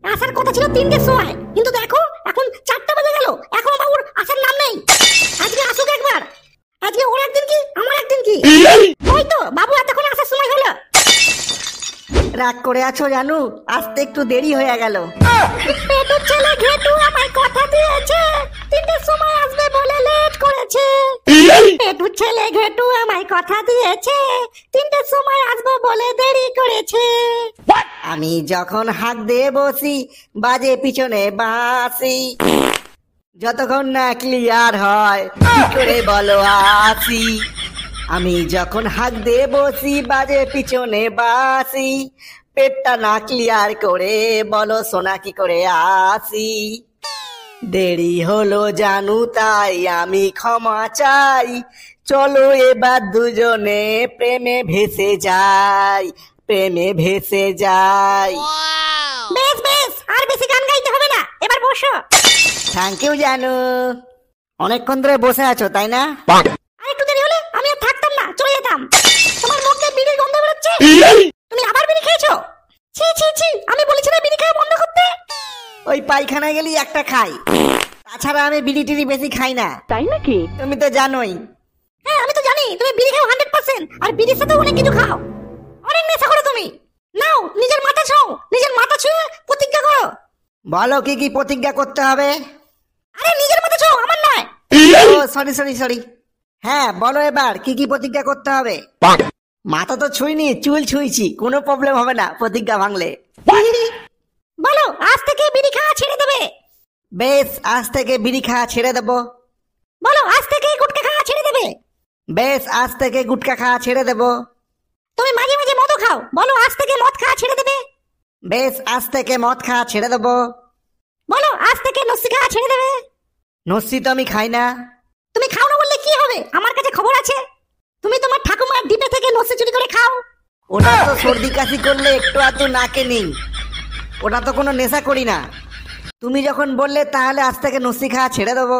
আসার কথা ছিল 3টের সময়, কিন্তু দেখো এখন 4টা বেজে গেল, এখন বাবুর আসার নাম নেই। আজকে আসুক একবার, আজকে ওর একদিন কি আমার একদিন কি। ওই তো বাবু এতক্ষণ আসার সময় হলো। রাগ করে আছো জানু, আসতে একটু দেরি হয়ে গেল। পেটুর ছেলে ঘেটু আমায় কথা দিয়েছে 3টের সময় আসবে বলে লেট করেছে। পেটুর ছেলে ঘেটু আমায় কথা দিয়েছে 3টের সময় আসবো বলে দেরি করেছে। আমি যখন হাঁক দিয়ে বসি বাজে পিছনে বাঁশি, যতক্ষণ না ক্লিয়ার হয় কি করে বলো আসি। আমি যখন হাঁক দিয়ে বসি বাজে পিছনে বাঁশি, পেটটা না ক্লিয়ার করে বলো সোনা কি করে আসি। দেরি হলো জানু তাই আমি ক্ষমা চাই, চলো এবার দুজনে প্রেমে ভেসে যাই, প্রেমে ভেসে যাই। বেশ বেশ, আর বেশি গান গাইতে হবে না, এবার বসো। থ্যাংক ইউ জানু। অনেকক্ষণ ধরে বসে আছো তাই না? আর একটু দেরি হলে আমি আর থাকতাম না, চলে যেতাম। তোমার মুখ দিয়ে বিড়ির গন্ধ বেরোচ্ছে, তুমি আবার বিড়ি খেয়েছো? ছি ছি ছি, আমি বলেছি না বিড়ি খাওয়া বন্ধ করতে। ওই পায়খানায় গেলি একটা খাই, তাছাড়া আমি বিড়ি টিড়ি বেশি খাই না। তাই নাকি? তুমি তো জানোই। হ্যাঁ আমি তো জানি তুমি বিড়ি খাও 100%, আর বিড়ির সাথে অনেক কিছু খাও, অনেক নেশা করো তুমি। নাও নিজের মাথা ছুঁও, নিজের মাথা ছুঁয়ে প্রতিজ্ঞা করো। বলো কি কি প্রতিজ্ঞা করতে হবে? আরে নিজের মাথা ছুঁও, আমার নয়। ও সরি সরি সরি। হ্যাঁ বলো এবার কি কি প্রতিজ্ঞা করতে হবে। মাথা তো ছুঁইনি, চুল ছুঁইছি, কোনো প্রবলেম হবে না প্রতিজ্ঞা ভাঙলে। বলো আজ থেকে বিড়ি খাওয়া ছেড়ে দেবে। বেশ, আজ থেকে বিড়ি খাওয়া ছেড়ে দেবো। বলো আজ থেকে গুটখা খাওয়া ছেড়ে দেবে। বেশ, আজ থেকে গুটকা খাওয়া ছেড়ে দেবো। তুমি মাঝে মাঝে মদও খাও, বলো আজ থেকে মদ খাওয়া ছেড়ে দেবে। বেশ, আজ থেকে মদ খাওয়া ছেড়ে দেবো। বলো আজ থেকে লস্যি খাওয়া ছেড়ে দেবে। নস্যি তো আমি খাই না। তুমি খাও না বললে কি হবে, আমার কাছে খবর আছে তুমি তোমার ঠাকুমার ডিপে থেকে লস্যি চুরি করে খাও। ওটা তো সর্দি কাশি করলে একটু আধটু নাকে নিই, ওটা তো কোনো নেশা করি না। তুমি যখন বললে তাহলে আজ থেকে নস্যি খাওয়া ছেড়ে দেবো।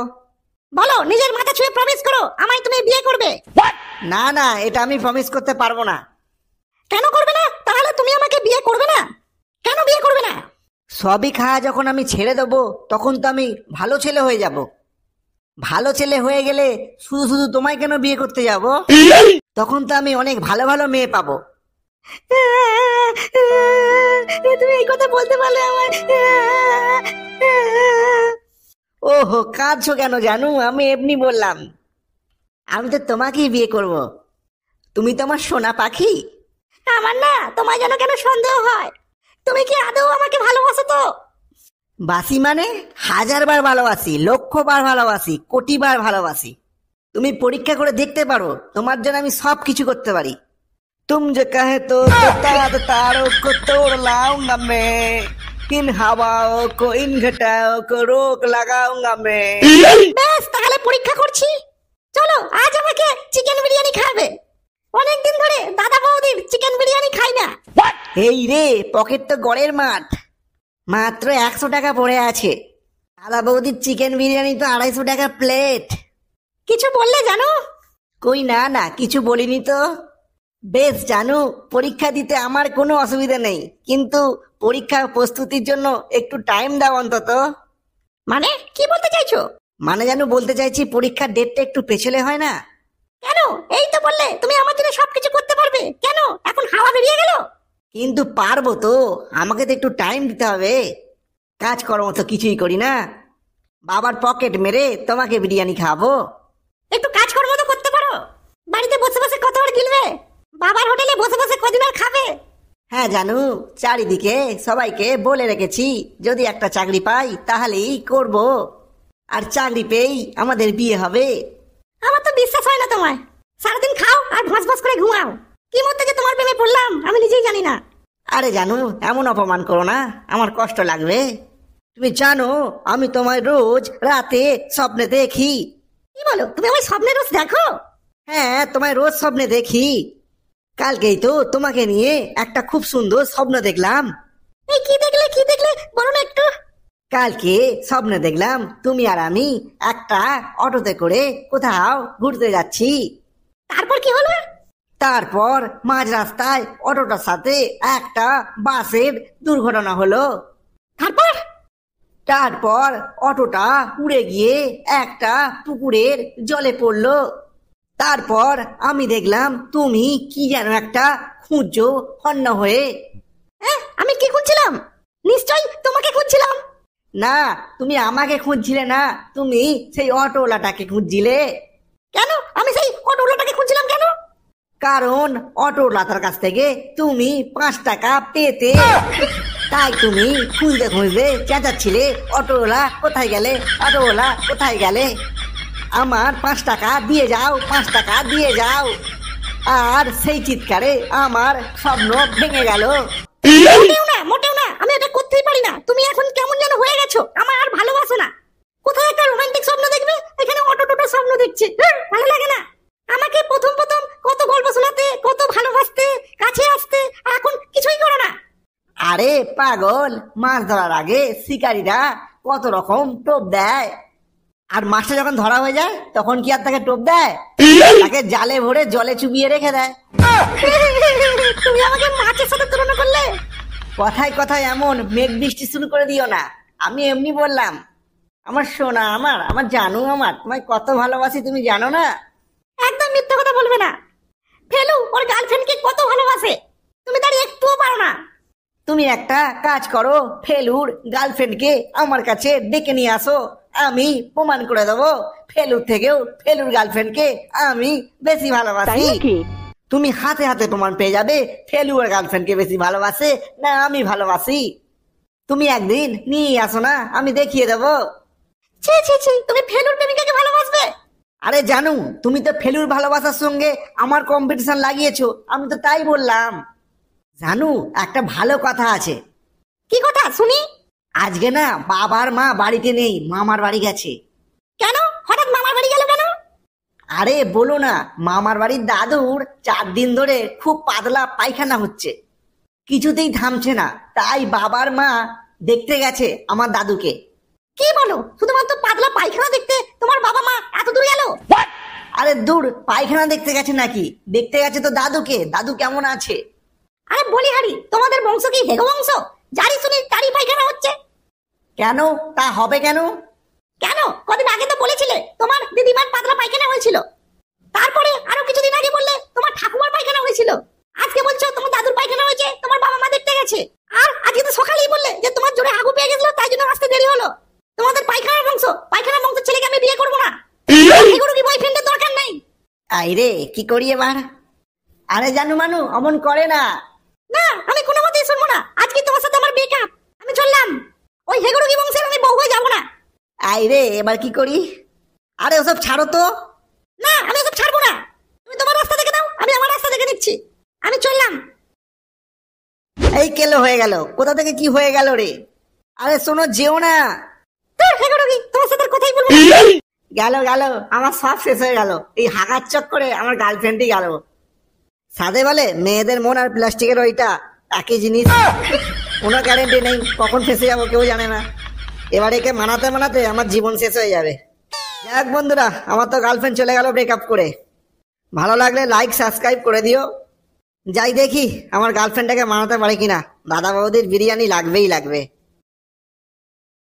বলো নিজের মাথা ছুঁয়ে প্রমিস করো আমায় তুমি বিয়ে করবে। না না, এটা আমি প্রমিস করতে পারবো না। কেন করবে না? তাহলে তুমি আমাকে বিয়ে করবে না, কেন বিয়ে করবে না? সবই খাওয়া যখন আমি ছেড়ে দেবো তখন তো আমি ভালো ছেলে হয়ে যাব। ভালো ছেলে হয়ে গেলে শুধু শুধু তোমায় কেন বিয়ে করতে যাব? তখন তো আমি অনেক ভালো ভালো মেয়ে পাবো। তুমি এই কথা বলতে পারলে আমার। ওহো, কাঁদছো কেন জানু? আমি এমনি বললাম, আমি তো তোমাকেই বিয়ে করব। তুমি তো আমার সোনা পাখি। আমার না তোমায় যেন কেন সন্দেহ হয়, তুমি কি আদৌ আমাকে ভালোবাসো তো? বাসি মানে 1000 বার ভালোবাসি, 1,00,000 বার ভালোবাসি, কোটি বার ভালোবাসি। তুমি পরীক্ষা করে দেখতে পারো, তোমার জন্য আমি সব কিছু করতে পারি। तुम जो कहे तो तारों को तोड़ लाऊंगा मैं, इन हवाओं को इन घटाओं को रोक लगाऊंगा मैं। বেশ তাহলে পরীক্ষা করছি, চলো আজ আমাকে চিকেন বিরিয়ানি খাবে। অনেকদিন ধরে দাদা বৌদির চিকেন বিরিয়ানি খাই না। এই রে, পকেট তো গড়ের মাঠ, মাত্র 100 টাকা পড়ে আছে। দাদা বৌদির চিকেন বিরিয়ানি তো 250 টাকা প্লেট। কিছু বললে জানো? কই না না, কিছু বলিনি তো। বেশ জানু, পরীক্ষা দিতে আমার কোনো অসুবিধা নেই, কিন্তু পরীক্ষার প্রস্তুতির জন্য একটু টাইম দাও অন্তত। মানে কি বলতে চাইছো? মানে জানু বলতে চাইছি পরীক্ষার ডেটটা একটু পেছলে হয় না? কেন? এই তো বললে তুমি আমার জন্য সবকিছু করতে পারবে, কেন এখন হাওয়া বেরিয়ে গেল? কিন্তু পারবো তো, আমাকে তো একটু টাইম দিতে হবে। কাজকর্ম তো কিছুই করি না, বাবার পকেট মেরে তোমাকে বিরিয়ানি খাবো। একটু কাজকর্ম তো করতে পারো, বাড়িতে বসে বসে কত আর গিলবে, বাবার হোটেলে বসে বসে কদিন আর খাবে। হ্যাঁ জানু, চারিদিকে সবাইকে বলে রেখেছি যদি একটা চাকরি পাই তাহলেই করব, আর চাকরি পেয়েই আমাদের বিয়ে হবে। আমার তো বিশ্বাস হয় না তোমায়, সারাদিন খাও আর ভস ভস করে ঘুমাও। কি মধ্যে যে তোমার প্রেমে পড়লাম আমি নিজেই জানি না। আরে জানু, এমন অপমান করো না, আমার কষ্ট লাগবে। তুমি জানো আমি তোমায় রোজ রাতে স্বপ্নে দেখি। কি বলো, তুমি আমার স্বপ্নে রোজ দেখো? হ্যাঁ, তোমায় রোজ স্বপ্নে দেখি। কালকেই তো তোমাকে নিয়ে একটা খুব সুন্দর স্বপ্ন দেখলাম। এই কি দেখলে, কি দেখলে বলো না একটু। কালকে স্বপ্নে দেখলাম তুমি আর আমি একটা অটোতে করে কোথাও ঘুরতে যাচ্ছি। তারপর কি হলো? তারপর মাঝ রাস্তায় অটোটার সাথে একটা বাসের দুর্ঘটনা হলো। তারপর তারপর অটোটা উড়ে গিয়ে একটা পুকুরের জলে পড়লো। তারপর আমি দেখলাম তুমি কি যেন একটা খুঁজছো হন্য হয়ে। আমি কি খুঁজছিলাম? নিশ্চয়ই তোমাকে খুঁজছিলাম। না, তুমি আমাকে খুঁজছিলে না, তুমি সেই অটোওয়ালাটাকে খুঁজছিলে। কেন আমি সেই অটোওয়ালাটাকে খুঁজছিলাম কেন? কারণ অটোওয়ালাটার কাছ থেকে তুমি 5 টাকা পেতে, তাই তুমি খুঁজতে খুঁজতে চেঁচাচ্ছিলে, অটোওয়ালা কোথায় গেলে, অটোওয়ালা কোথায় গেলে, আমার 5 টাকা দিয়ে যাও, 5 টাকা দিয়ে যাও। আর সেই চিৎকারে আমার স্বপ্ন ভেঙে গেল। মোটেও না, আমি এটা করতেই পারি না। তুমি এখন কেমন যেন হয়ে গেছো, আমার আর ভালোবাসো না। কোথায় একটা রোমান্টিক স্বপ্ন দেখবে, এখানে অটো টোটো স্বপ্ন দেখছে। ভালো লাগে না। আমাকে প্রথম প্রথম কত গল্প শোনাতে, কত ভালোবাসতে, কাছে আসতে, আর এখন কিছুই করো না। আরে পাগল, মাছ ধরার আগে শিকারীরা কত রকম টোপ দেয়, আর মাছটা যখন ধরা হয়ে যায় তখন কি আর তাকে টোপ দেয়? তাকে জালে ভরে জলে চুবিয়ে রেখে দেয়। তুমি আমাকে মাছের সাথে তুলনা করলে। কথায় কথায় এমন মেঘ বৃষ্টি শুরু করে দিও না। আমি এমনি বললাম। আমার সোনা, আমার আমার জানু, আমার তোমায় কত ভালোবাসি তুমি জানো না? একদম মিথ্যা কথা বলবে না। ফেলু ওর গার্লফ্রেন্ডকে কত ভালোবাসে, তুমি তার একটুও পারো না। তুমি একটা কাজ করো, ফেলুর গার্লফ্রেন্ডকে আমার কাছে ডেকে নিয়ে আসো, আমি প্রমাণ করে দেবো ফেলুর থেকেও ফেলুর গার্লফ্রেন্ডকে আমি বেশি ভালোবাসি। তুমি হাতে হাতে প্রমাণ পেয়ে যাবে ফেলুর গার্লফ্রেন্ডকে বেশি ভালোবাসে না আমি ভালোবাসি। তুমি একদিন নিয়ে আসো না, আমি দেখিয়ে দেবো। ছি ছি ছি, তুমি ফেলুর প্রেমিকাকে ভালোবাসবে? আরে জানু, তুমি তো ফেলুর ভালোবাসার সঙ্গে আমার কম্পিটিশন লাগিয়েছো, আমি তো তাই বললাম। জানু, একটা ভালো কথা আছে। কি কথা শুনি? আজকে না বাবার মা বাড়িতে নেই, মামার বাড়ি গেছে। কেন হঠাৎ মামার বাড়ি গেল কেন? আরে বলো না, মামার বাড়ির দাদুর 4 দিন ধরে খুব পাতলা পায়খানা হচ্ছে, কিছুতেই থামছে না, তাই বাবার মা দেখতে গেছে আমার দাদুকে। কি বলো, শুধুমাত্র পাতলা পায়খানা দেখতে তোমার বাবা মা এত দূর গেল? আরে দূর, পায়খানা দেখতে গেছে নাকি, দেখতে গেছে তো দাদুকে, দাদু কেমন আছে। আরে বলি হারি, তোমাদের বংশ কি হেগো বংশ? যারি শুনি তারই পায়খানা হচ্ছে। কেন, তা হবে কেন? কেন, কদিন আগে তো বলেছিলে তোমার দিদিমার পাতলা পায়খানা হয়েছিল। তারপরে আরো কিছুদিন আগে বললে তোমার ঠাকুমার পায়খানা হয়েছিল। আজকে বলছো তোমার দাদুর পায়খানা হয়েছে, তোমার বাবা মা দেখতে গেছে। আর আজকে তো সকালেই বললে যে তোমার জোরে হাগু পেয়ে গেছিল, তাই জন্য আসতে দেরি হলো। তোমাদের পায়খানার বংশ, পায়খানার বংশের ছেলেকে আমি বিয়ে করবো না। এগুলো কি বয়ফ্রেন্ডের দরকার নেই? আইরে কি করি এবার। আরে জানু মানু, অমন করে না। না, আমি কোনো মতেই শুনবো না। আজকে তোমার সাথে আমার ব্রেকআপ, আমি চললাম। ওই হেগড়ুকি বংশের আমি বউ হয়ে যাবো না। আইরে এবার কি করি? আরে ওসব ছাড়ো তো। না, আমি ওসব ছাড়বো না। তুমি তোমার রাস্তা দেখে দাও, আমি আমার রাস্তা দেখে নিচ্ছি। আমি চললাম। এই কেলো হয়ে গেল, কোথা থেকে কি হয়ে গেল রে? আরে শোনো, যেও না। তোর হেগড়ুকি, তোমার সাথে আর কথাই বলবো না। গেল গেল, আমার সব শেষ হয়ে গেল, এই হাগার চক্করে আমার গার্লফ্রেন্ডই গেল। সাথে বলে মেয়েদের মন আর প্লাস্টিকের ওইটা একই জিনিস, কোনো গ্যারেন্টি নেই কখন ফেসে যাবো কেউ জানে না। এবার একে মানাতে মানাতে আমার জীবন শেষ হয়ে যাবে। যাক বন্ধুরা, আমার তো গার্লফ্রেন্ড চলে গেল ব্রেকআপ করে। ভালো লাগলে লাইক সাবস্ক্রাইব করে দিও। যাই দেখি আমার গার্লফ্রেন্ডটাকে মানাতে পারে কিনা। দাদা বৌদির বিরিয়ানি লাগবেই লাগবে।